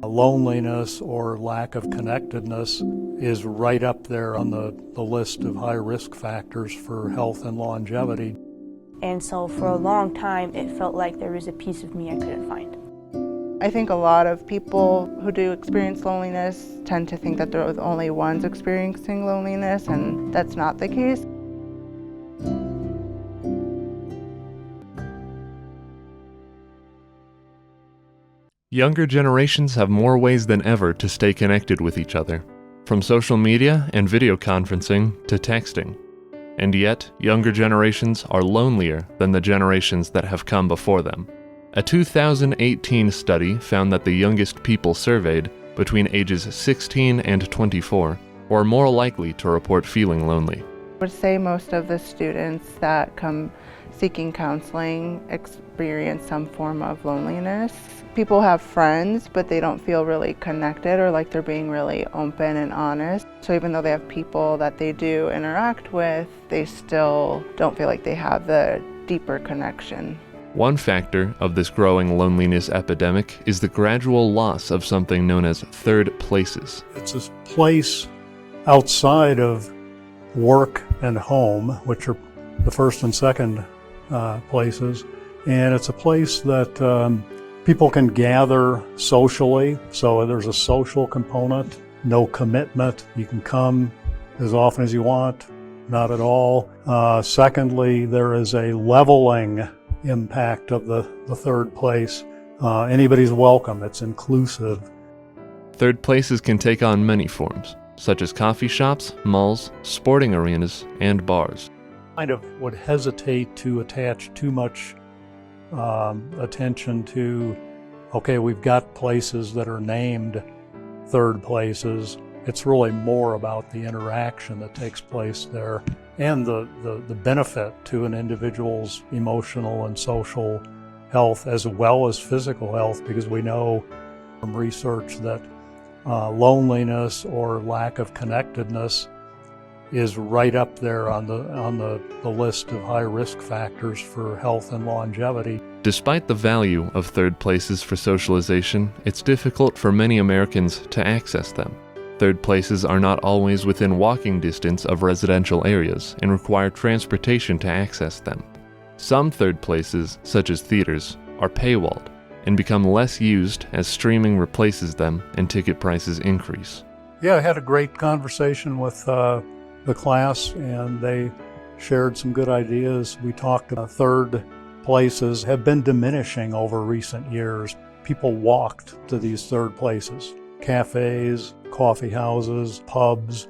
Loneliness or lack of connectedness is right up there on the list of high risk factors for health and longevity. And so for a long time, it felt like there was a piece of me I couldn't find. I think a lot of people who do experience loneliness tend to think that they're the only ones experiencing loneliness, and that's not the case. Younger generations have more ways than ever to stay connected with each other, from social media and video conferencing to texting. And yet, younger generations are lonelier than the generations that have come before them. A 2018 study found that the youngest people surveyed, between ages 16 and 24, were more likely to report feeling lonely. I would say most of the students that come seeking counseling experience some form of loneliness. People have friends, but they don't feel really connected or like they're being really open and honest. So even though they have people that they do interact with, they still don't feel like they have the deeper connection. One factor of this growing loneliness epidemic is the gradual loss of something known as third places. It's a place outside of work and home, which are the first and second places, and it's a place that people can gather socially, so there's a social component, no commitment. You can come as often as you want, not at all. Secondly, there is a leveling impact of the third place. Anybody's welcome, it's inclusive. Third places can take on many forms, such as coffee shops, malls, sporting arenas, and bars. I kind of would hesitate to attach too much attention to, okay, we've got places that are named third places. It's really more about the interaction that takes place there and the benefit to an individual's emotional and social health as well as physical health, because we know from research that loneliness or lack of connectedness is right up there on the list of high risk factors for health and longevity. Despite the value of third places for socialization, it's difficult for many Americans to access them. Third places are not always within walking distance of residential areas and require transportation to access them. Some third places, such as theaters, are paywalled and become less used as streaming replaces them and ticket prices increase. Yeah, I had a great conversation with the class, and they shared some good ideas. We talked about third places have been diminishing over recent years. People walked to these third places, cafes, coffee houses, pubs,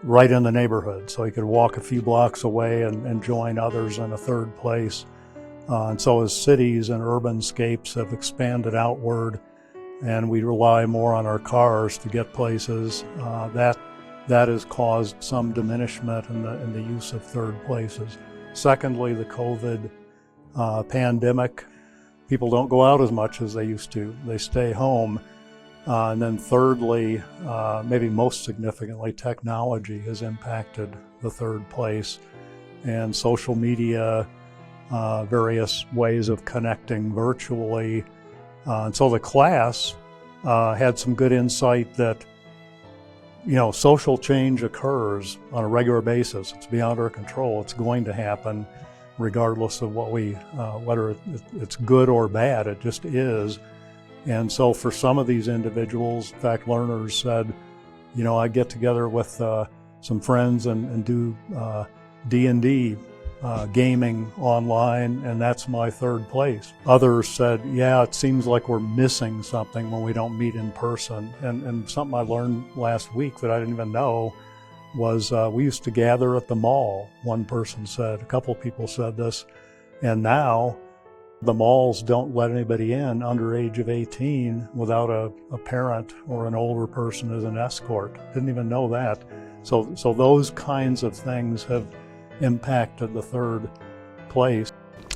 right in the neighborhood. So you could walk a few blocks away and join others in a third place. And so as cities and urbanscapes have expanded outward and we rely more on our cars to get places, that has caused some diminishment in the use of third places. Secondly, the COVID pandemic, people don't go out as much as they used to. They stay home. And then thirdly, maybe most significantly, technology has impacted the third place, and social media, various ways of connecting virtually. And so the class had some good insight that social change occurs on a regular basis. It's beyond our control. It's going to happen regardless of whether it's good or bad. It just is. And so for some of these individuals, in fact, learners said, I get together with some friends and do D&D gaming online, and that's my third place. Others said, yeah, it seems like we're missing something when we don't meet in person. And something I learned last week that I didn't even know was we used to gather at the mall, one person said. A couple of people said this. And now the malls don't let anybody in under age of 18 without a parent or an older person as an escort. Didn't even know that. So those kinds of things have impacted the third place.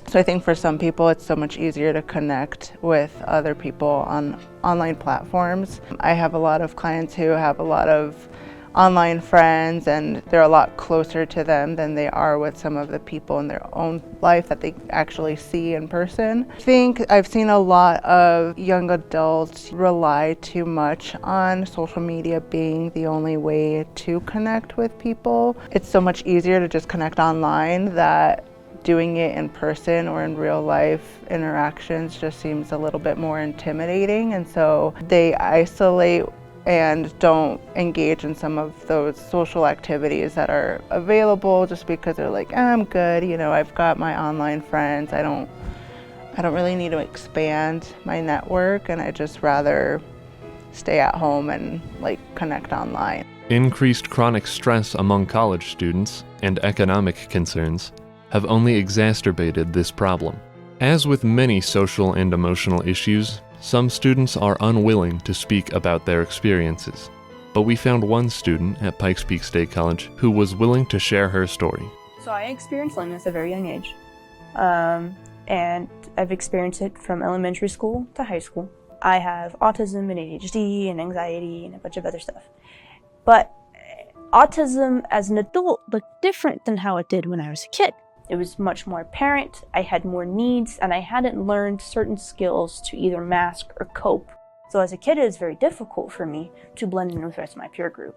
So I think for some people it's so much easier to connect with other people on online platforms. I have a lot of clients who have a lot of online friends, and they're a lot closer to them than they are with some of the people in their own life that they actually see in person. I think I've seen a lot of young adults rely too much on social media being the only way to connect with people. It's so much easier to just connect online that doing it in person or in real life interactions just seems a little bit more intimidating, and so they isolate and don't engage in some of those social activities that are available just because they're like, I'm good, you know, I've got my online friends, I don't really need to expand my network, and I just rather stay at home and like connect online. Increased chronic stress among college students and economic concerns have only exacerbated this problem. As with many social and emotional issues, some students are unwilling to speak about their experiences, but we found one student at Pikes Peak State College who was willing to share her story. So I experienced loneliness at a very young age, and I've experienced it from elementary school to high school. I have autism and ADHD and anxiety and a bunch of other stuff. But autism as an adult looked different than how it did when I was a kid. It was much more apparent, I had more needs, and I hadn't learned certain skills to either mask or cope. So as a kid, it was very difficult for me to blend in with the rest of my peer group.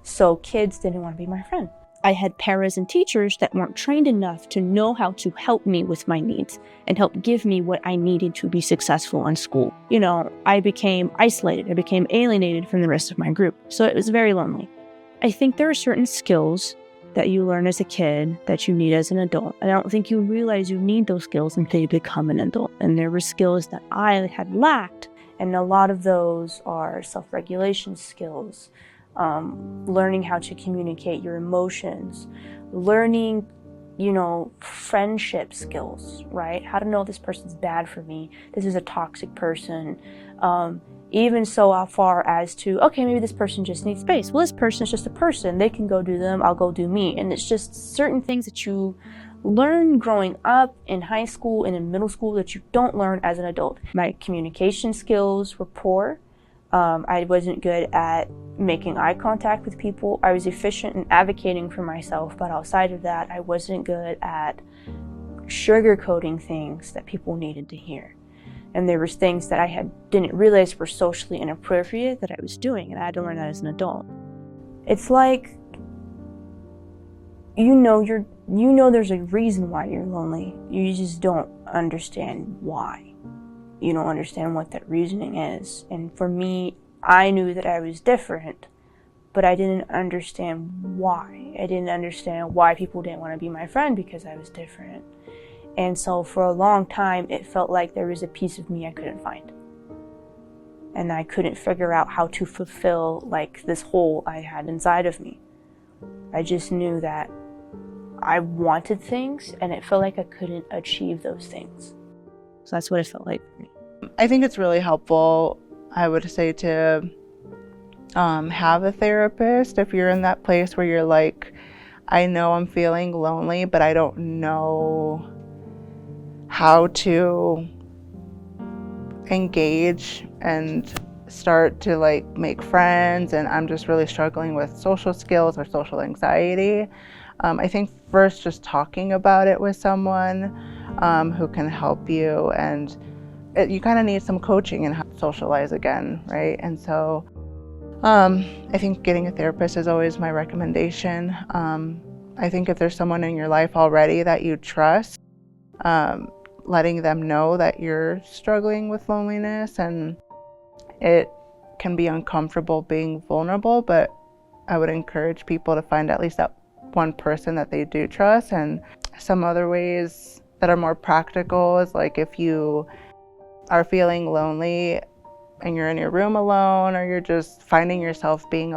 So kids didn't want to be my friend. I had paras and teachers that weren't trained enough to know how to help me with my needs and help give me what I needed to be successful in school. You know, I became isolated, I became alienated from the rest of my group. So it was very lonely. I think there are certain skills that you learn as a kid that you need as an adult. I don't think you realize you need those skills until you become an adult. And there were skills that I had lacked, and a lot of those are self-regulation skills, learning how to communicate your emotions, learning, friendship skills, right? How to know this person's bad for me, this is a toxic person. Even so far as to, okay, maybe this person just needs space. Well, this person is just a person. They can go do them, I'll go do me. And it's just certain things that you learn growing up in high school and in middle school that you don't learn as an adult. My communication skills were poor. I wasn't good at making eye contact with people. I was efficient in advocating for myself, but outside of that, I wasn't good at sugarcoating things that people needed to hear. And there was things that I didn't realize were socially inappropriate that I was doing, and I had to learn that as an adult. It's like, there's a reason why you're lonely. You just don't understand why. You don't understand what that reasoning is. And for me, I knew that I was different, but I didn't understand why. I didn't understand why people didn't want to be my friend because I was different. And so for a long time, it felt like there was a piece of me I couldn't find. And I couldn't figure out how to fulfill this hole I had inside of me. I just knew that I wanted things, and it felt like I couldn't achieve those things. So that's what it felt like for me. I think it's really helpful, I would say, to have a therapist if you're in that place where you're like, I know I'm feeling lonely, but I don't know how to engage and start to make friends, and I'm just really struggling with social skills or social anxiety. I think first just talking about it with someone who can help you, and you kind of need some coaching in how to socialize again, right? And so I think getting a therapist is always my recommendation. I think if there's someone in your life already that you trust, letting them know that you're struggling with loneliness, and it can be uncomfortable being vulnerable, but I would encourage people to find at least that one person that they do trust. And some other ways that are more practical is if you are feeling lonely and you're in your room alone, or you're just finding yourself being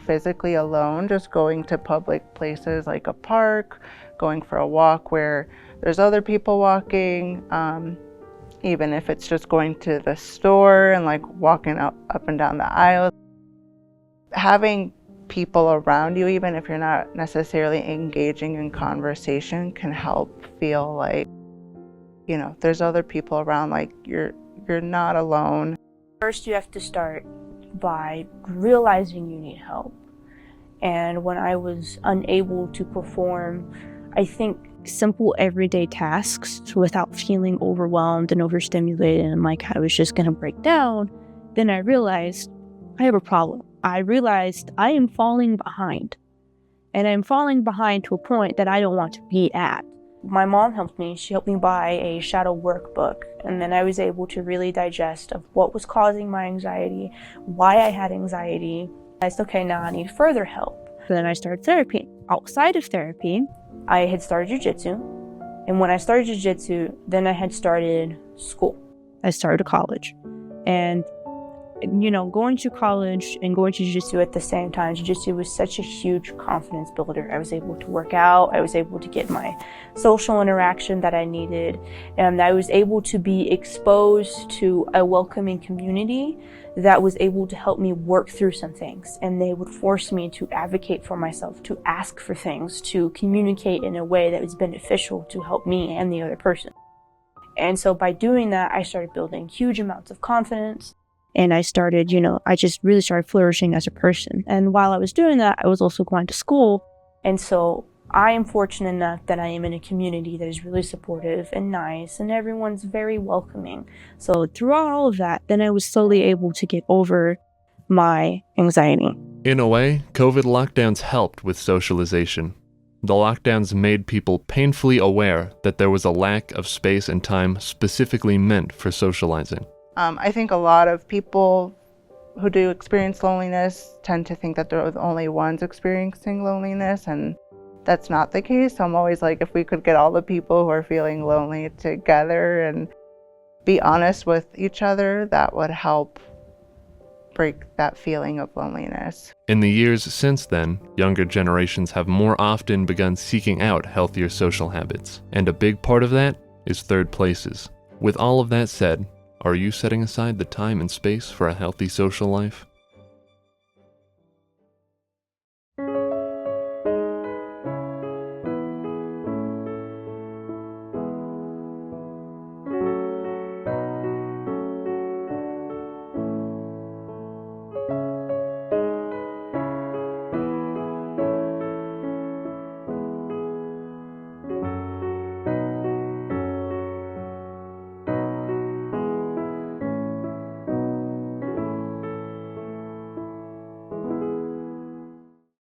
physically alone, just going to public places like a park, going for a walk where there's other people walking, even if it's just going to the store and walking up and down the aisle. Having people around you, even if you're not necessarily engaging in conversation, can help feel there's other people around, you're not alone. First, you have to start by realizing you need help. And when I was unable to perform, I think, simple everyday tasks without feeling overwhelmed and overstimulated and like I was just going to break down, then I realized I have a problem. I realized I am falling behind. And I'm falling behind to a point that I don't want to be at. My mom helped me. She helped me buy a shadow workbook. And then I was able to really digest of what was causing my anxiety, why I had anxiety. I said, okay, now I need further help. Then I started therapy. Outside of therapy, I had started jiu-jitsu. And when I started jiu-jitsu, then I had started school. I started college. And going to college and going to jiu-jitsu at the same time, jiu-jitsu was such a huge confidence builder. I was able to work out, I was able to get my social interaction that I needed, and I was able to be exposed to a welcoming community that was able to help me work through some things. And they would force me to advocate for myself, to ask for things, to communicate in a way that was beneficial to help me and the other person. And so by doing that, I started building huge amounts of confidence. And I started, I just really started flourishing as a person. And while I was doing that, I was also going to school. And so I am fortunate enough that I am in a community that is really supportive and nice, and everyone's very welcoming. So throughout all of that, then I was slowly able to get over my anxiety. In a way, COVID lockdowns helped with socialization. The lockdowns made people painfully aware that there was a lack of space and time specifically meant for socializing. I think a lot of people who do experience loneliness tend to think that they're the only ones experiencing loneliness, and that's not the case. So I'm always like, if we could get all the people who are feeling lonely together and be honest with each other, that would help break that feeling of loneliness. In the years since then, younger generations have more often begun seeking out healthier social habits, and a big part of that is third places. With all of that said, are you setting aside the time and space for a healthy social life?